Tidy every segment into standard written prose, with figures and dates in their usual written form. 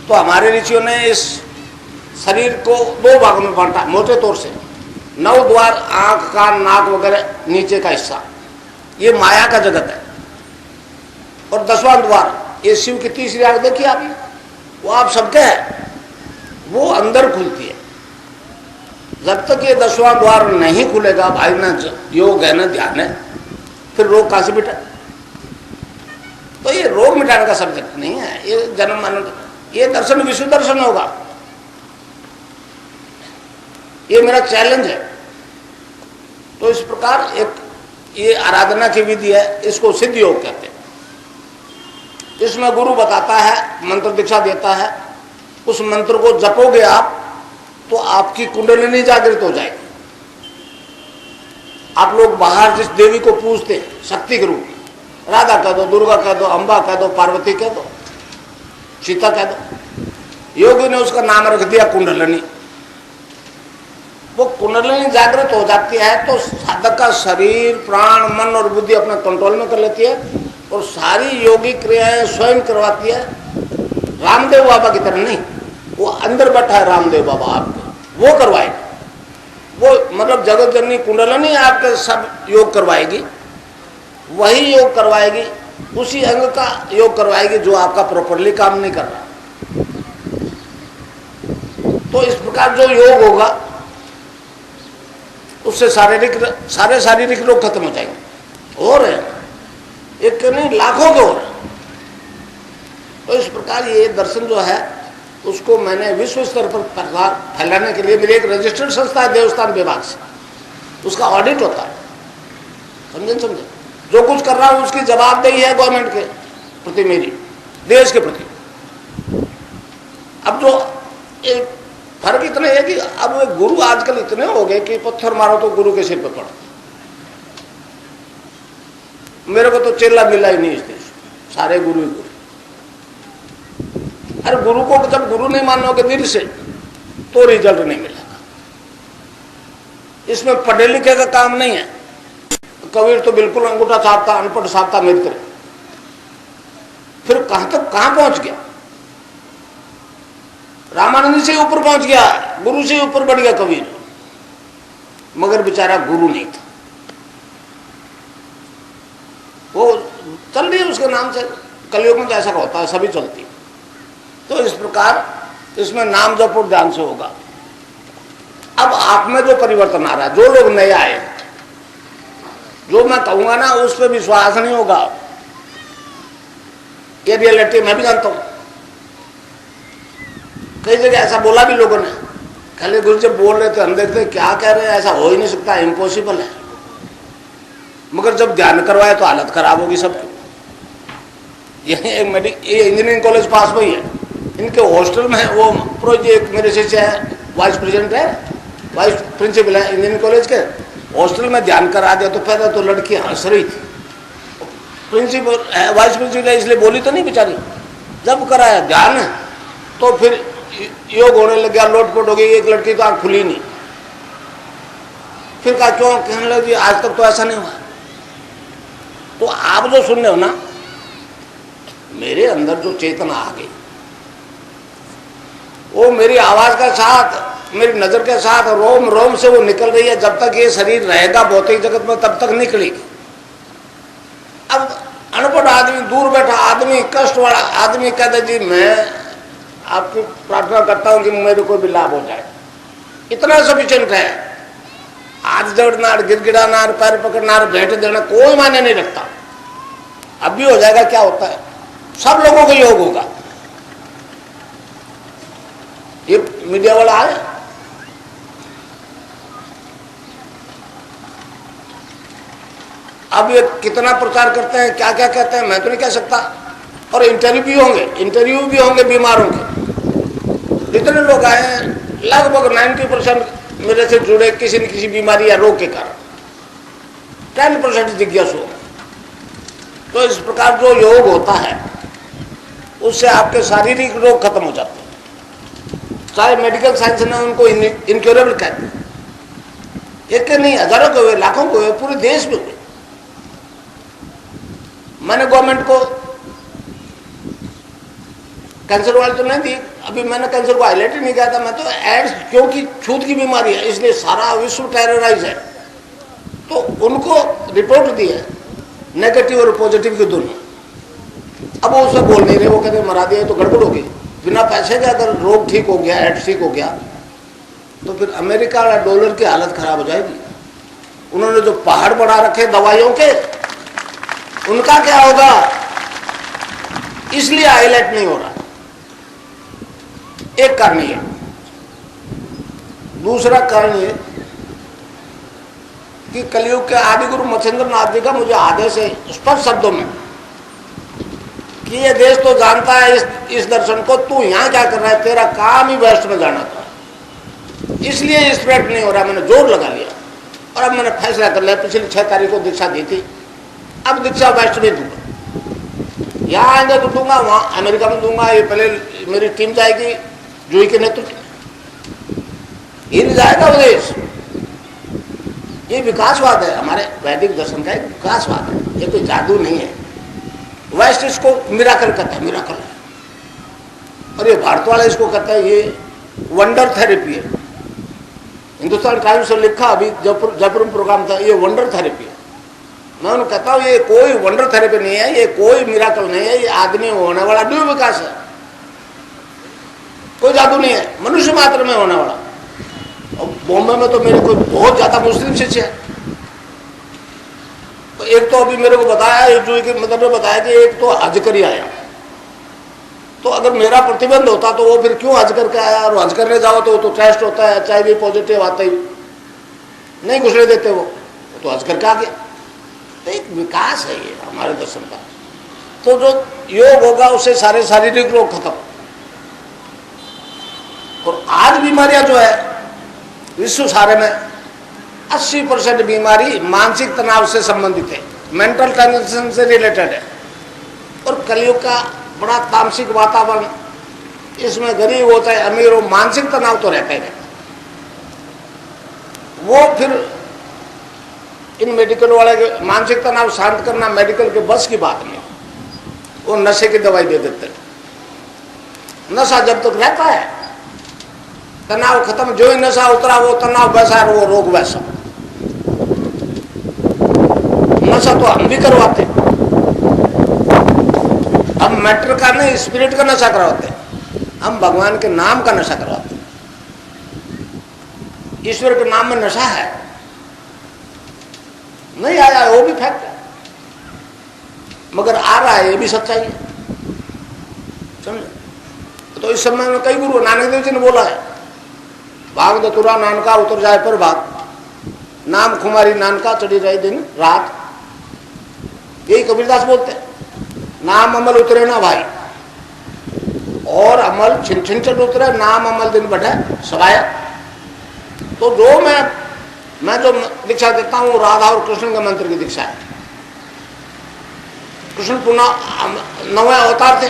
तो हमारे ऋषियों ने इस शरीर को दो भागों में बांटा मोटे तौर से। 9 द्वार, आंख, कान, नाक वगैरह नीचे का हिस्सा, ये माया का जगत है। और 10वां द्वार, ये शिव की तीसरी आंख देखी आपने, वो आप सबके है, वो अंदर खुलती है। जब तक ये 10वां द्वार नहीं खुलेगा भाई, न योग है न ध्यान है, फिर रोग कहां से मिटा। तो ये रोग मिटाने का सब्जेक्ट नहीं है, ये जन्म मरण, ये दर्शन विश्व दर्शन होगा। ये मेरा चैलेंज है। तो इस प्रकार एक ये आराधना की विधि है, इसको सिद्ध योग कहते हैं। इसमें गुरु बताता है, मंत्र दीक्षा देता है, उस मंत्र को जपोगे आप तो आपकी कुंडलिनी जागृत हो जाएगी। आप लोग बाहर जिस देवी को पूजते हैं शक्ति के रूप में, राधा कह दो, दुर्गा कह दो, अंबा कह दो, पार्वती कह दो, सीता कह दो, योगी ने उसका नाम रख दिया कुंडलिनी। वो कुंडलिनी जागृत हो जाती है तो साधक का शरीर, प्राण, मन और बुद्धि अपने कंट्रोल में कर लेती है और सारी योगी क्रियाएं स्वयं करवाती है। रामदेव बाबा की तरह नहीं, वो अंदर बैठा है रामदेव बाबा आपके, वो करवाएगा। वो मतलब जगत जननी कुंडलिनी आपके सब योग करवाएगी, वही योग करवाएगी, उसी अंग का योग करवाएगी जो आपका प्रॉपरली काम नहीं कर रहा। तो इस प्रकार जो योग होगा उससे सारे शारीरिक रोग खत्म हो जाएंगे। और एक नहीं, लाखों के और। तो इस प्रकार ये दर्शन जो है उसको मैंने विश्व स्तर पर फैलाने के लिए, मेरी एक रजिस्टर्ड संस्था है देवस्थान विभाग से, उसका ऑडिट होता है। समझे, जो कुछ कर रहा हूं उसकी जवाबदेही है गवर्नमेंट के प्रति, मेरी देश के प्रति। अब जो एक फर्क इतना है कि अब गुरु आजकल इतने हो गए कि पत्थर मारो तो गुरु के सिर पर पड़ो। मेरे को तो चेला मिला ही नहीं इस देश, सारे गुरु ही गुरु। अरे गुरु को जब गुरु नहीं मानोगे दिल से तो रिजल्ट नहीं मिलेगा। इसमें पढ़े लिखे का काम नहीं है। कबीर तो बिल्कुल अंगूठा छापता, अनपढ़ छापता मित्र, फिर कहां तक कहां पहुंच गया। रामानंद से ऊपर पहुंच गया, गुरु से ऊपर बढ़ गया कबीर, मगर बेचारा गुरु नहीं था। वो चल रही है उसके नाम से, कलयुग में तो ऐसा होता है, सभी चलती है। तो इस प्रकार इसमें नाम जप और ध्यान से होगा। अब आप में जो परिवर्तन आ रहा है, जो लोग नए आए, जो मैं कहूंगा ना उस पर विश्वास नहीं होगा। ये रियलिटी मैं भी जानता हूं, कई जगह ऐसा बोला भी लोगों ने। खाली गुरु जब बोल रहे थे हम देखते क्या कह रहे हैं, ऐसा हो ही नहीं सकता, इम्पॉसिबल है। मगर जब ध्यान करवाए तो हालत खराब होगी सबकी। ये इंजीनियरिंग कॉलेज पास में ही है, इनके हॉस्टल में वो प्रोजेक्ट, मेरे शिष्य है, वाइस प्रेसिडेंट है, वाइस प्रिंसिपल है इंजीनियरिंग कॉलेज के, हॉस्टल में ध्यान करा दिया। तो पहले तो लड़की हंस रही थी, प्रिंसिपल वाइस प्रिंसिपल है इसलिए बोली तो नहीं बेचारी। जब कराया ध्यान तो फिर योग होने लग गया, लोटपोट हो गई, एक लड़की तो आंख खुली नहीं। फिर कहा क्यों, कहने लगी आज तक तो ऐसा नहीं हुआ। तो आप जो सुन रहे हो ना, मेरे अंदर जो चेतना आ गई वो मेरी आवाज का साथ, मेरी नजर के साथ रोम रोम से वो निकल रही है। जब तक ये शरीर रहेगा भौतिक जगत में तब तक निकलेगी। अब अनपढ़ आदमी, दूर बैठा आदमी, कष्ट वाला आदमी कहता जी मैं आपकी प्रार्थना करता हूं कि मेरे को भी लाभ हो जाए, इतना सफिशिएंट है। हाथ जोड़ना, गिड़गिड़ाना, पैर पकड़ना, भेंट देना कोई मायने नहीं रखता। अब भी हो जाएगा, क्या होता है, सब लोगों को योग होगा। ये मीडिया वाला आए, अब ये कितना प्रचार करते हैं, क्या क्या कहते हैं, मैं तो नहीं कह सकता। और इंटरव्यू भी होंगे बीमारों के। जितने लोग आए हैं लगभग 90% मेरे से जुड़े किसी न किसी बीमारी या रोग के कारण, 10% जिज्ञासु हो। तो इस प्रकार जो योग होता है उससे आपके शारीरिक रोग खत्म हो जाते हैं। चाहे मेडिकल साइंस ने उनको इनक्योरेबल कहते हैं। एक के नहीं, हजारों के हुए, लाखों के हुए, पूरे देश में हुए। मैंने गवर्नमेंट को कैंसर वाले तो नहीं दी, अभी मैंने कैंसर को हाईलाइट ही नहीं किया था। मैं तो एड्स, क्योंकि छूत की बीमारी है इसलिए सारा विश्व टेरराइज है, तो उनको रिपोर्ट दी है नेगेटिव और पॉजिटिव की दोनों। अब वो उससे बोल नहीं रहे, वो कहते मरा दिया तो गड़बड़ होगी। बिना पैसे के अगर रोग ठीक हो गया, एड्स ठीक हो गया, तो फिर अमेरिका और डॉलर की हालत खराब हो जाएगी। उन्होंने जो पहाड़ बढ़ा रखे दवाइयों के, उनका क्या होगा, इसलिए हाईलाइट नहीं हो रहा। एक कारण ये। दूसरा कारण ये कि कलयुग के आदि गुरु मच्छिंद्र नाथ जी का मुझे आदेश है स्पष्ट शब्दों में कि ये देश तो जानता है इस दर्शन को, तू यहां क्या कर रहा है, तेरा काम ही वेस्ट में जाना था, इसलिए स्प्रेड नहीं हो रहा। मैंने जोर लगा लिया और अब मैंने फैसला कर लिया, पिछली 6 तारीख को दीक्षा दी थी, अब दीक्षा वेस्ट में दूंगा। यहाँ आएंगे तो दूंगा, वहां अमेरिका में दूंगा। ये पहले मेरी टीम जाएगी जूही के नेतृत्व, हिल जाएगा वो देश। ये विकासवाद है, हमारे वैदिक दर्शन का एक विकासवाद है, ये कोई जादू नहीं है। वेस्ट इसको मिराकल कहता है, मिराकल है। और ये भारत वाला इसको कहता है ये वंडर थेरेपी है। हिंदुस्तान टाइम्स से लिखा अभी जयपुर में प्रोग्राम था, ये वंडर थेरेपी है। मैं उन्हें कहता हूँ ये कोई वंडर थेरेपी नहीं है, ये कोई मिराकल नहीं है, ये आदमी होने वाला न्यू विकास है, कोई जादू नहीं है, मनुष्य मात्र में होने वाला। और बॉम्बे में तो मेरे को बहुत ज्यादा मुस्लिम शिष्य है। तो एक तो अभी मेरे को बताया, जो कि मतलब ने बताया कि एक तो हज कर ही आया। तो अगर मेरा प्रतिबंध होता तो वो फिर क्यों हज करके आया, और हज करने जाओ तो टेस्ट होता है, HIV पॉजिटिव आता ही नहीं घुसने देते वो, तो हज करके आ गया। तो एक विकास है ये हमारे दर्शन का। तो जो योग होगा उससे सारे शारीरिक रोग खत्म। और आज बीमारियां जो है विश्व सारे में 80% बीमारी मानसिक तनाव से संबंधित है, मेंटल टेंशन से रिलेटेड है। और कलयुग का बड़ा तामसिक वातावरण, इसमें गरीब होता है अमीर हो, मानसिक तनाव तो रहता ही रहता। वो फिर इन मेडिकल वाले के मानसिक तनाव शांत करना मेडिकल के बस की बात नहीं, वो नशे की दवाई दे देते। नशा जब तक रहता है तनाव खत्म, जो ही नशा उतरा वो तनाव वैसा, वो रोग वैसा। नशा तो हम भी करवाते, हम मैटर का नहीं स्पिरिट का नशा करवाते, हम भगवान के नाम का नशा करवाते। ईश्वर के नाम में नशा है, नहीं आया वो भी फैक्ट है, मगर आ रहा है ये भी सच्चाई है, समझे। तो इस समय में कई गुरु, नानक देव जी ने बोला है, भाग दतुरा नानका उतर जाए पर भाग, नाम खुमारी नानका चढ़ी रही दिन रात। यही कबीरदास बोलते हैं, नाम अमल उतरे ना भाई, और अमल छिन छिन चढ़ उतरे, नाम अमल दिन बढ़े सवाया। तो जो मैं जो दीक्षा देता हूँ राधा और कृष्ण के मंत्र की दीक्षा है। कृष्ण पुनः 9 अवतार थे,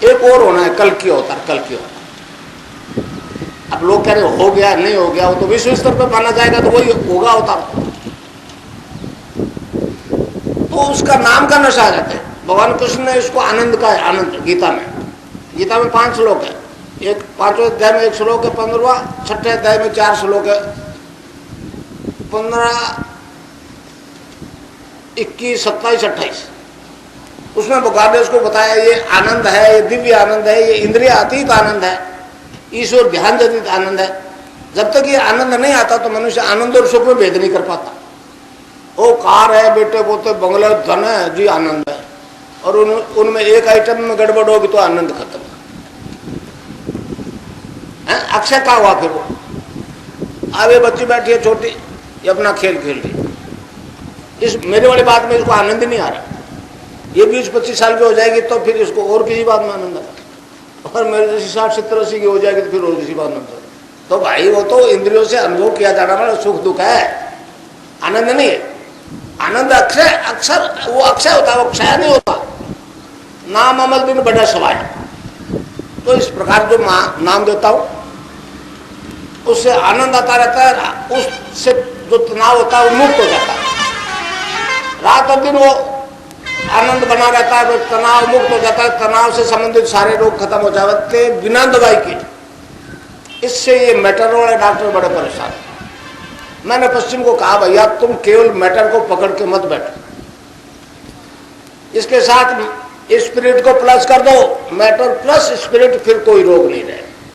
एक और होना है कल की अवतार, कल की अवतार। अब लोग कह रहे हो गया नहीं हो गया, वो तो विश्व स्तर पर माना जाएगा तो वही होगा अवतार। तो उसका नाम का नशा आ जाता है। भगवान कृष्ण ने इसको आनंद का है, आनंद। गीता में 5 श्लोक है, एक 5वें अध्याय में 1 श्लोक है 15वां, 6ठे अध्याय में 4 श्लोक है 15, 21, 27, 28। उसमें भगवान ने उसको बताया ये आनंद है, ये दिव्य आनंद है, ये इंद्रिय अतीत आनंद है, ईश्वर ध्यान जनित आनंद है। जब तक ये आनंद नहीं आता तो मनुष्य आनंद और सुख में भेद नहीं कर पाता। वो कार है, बेटे पोते बंगला धन है जी, आनंद है, और उनमें एक आइटम में गड़बड़ होगी तो आनंद खत्म है। अक्षय का हुआ फिर वो, अब ये बच्ची बैठी है छोटी, ये अपना खेल खेल रही। इस मेरे वाली बात में इसको आनंद नहीं आ रहा। ये 20-25 साल की हो जाएगी तो फिर इसको और किसी बात में आनंद आएगा, और मेरे जैसी 60-70-80 की हो जाएगी तो फिर और किसी बात में। तो भाई वो तो इंद्रियों से अनुभव किया जाना वाला सुख दुख है, आनंद नहीं है। आनंद अक्षय, अक्षर वो अक्षय होता है, वो क्षय नहीं होता। नाम अमल दिन बड़ा सवाय। तो इस प्रकार जो नाम देता हूं उससे आनंद आता रहता है, उससे जो तनाव होता है वो मुक्त हो जाता है। रात और दिन वो आनंद बना रहता है, तनाव मुक्त हो जाता है, तनाव से संबंधित सारे रोग खत्म हो जाते बिना दवाई के। इससे ये मैटर वाले डॉक्टर बड़े परेशान। मैंने पश्चिम को कहा भैया तुम केवल मैटर को पकड़ के मत बैठो, इसके साथ स्पिरिट को प्लस कर दो, मैटर प्लस स्पिरिट, फिर कोई रोग नहीं रहेगा।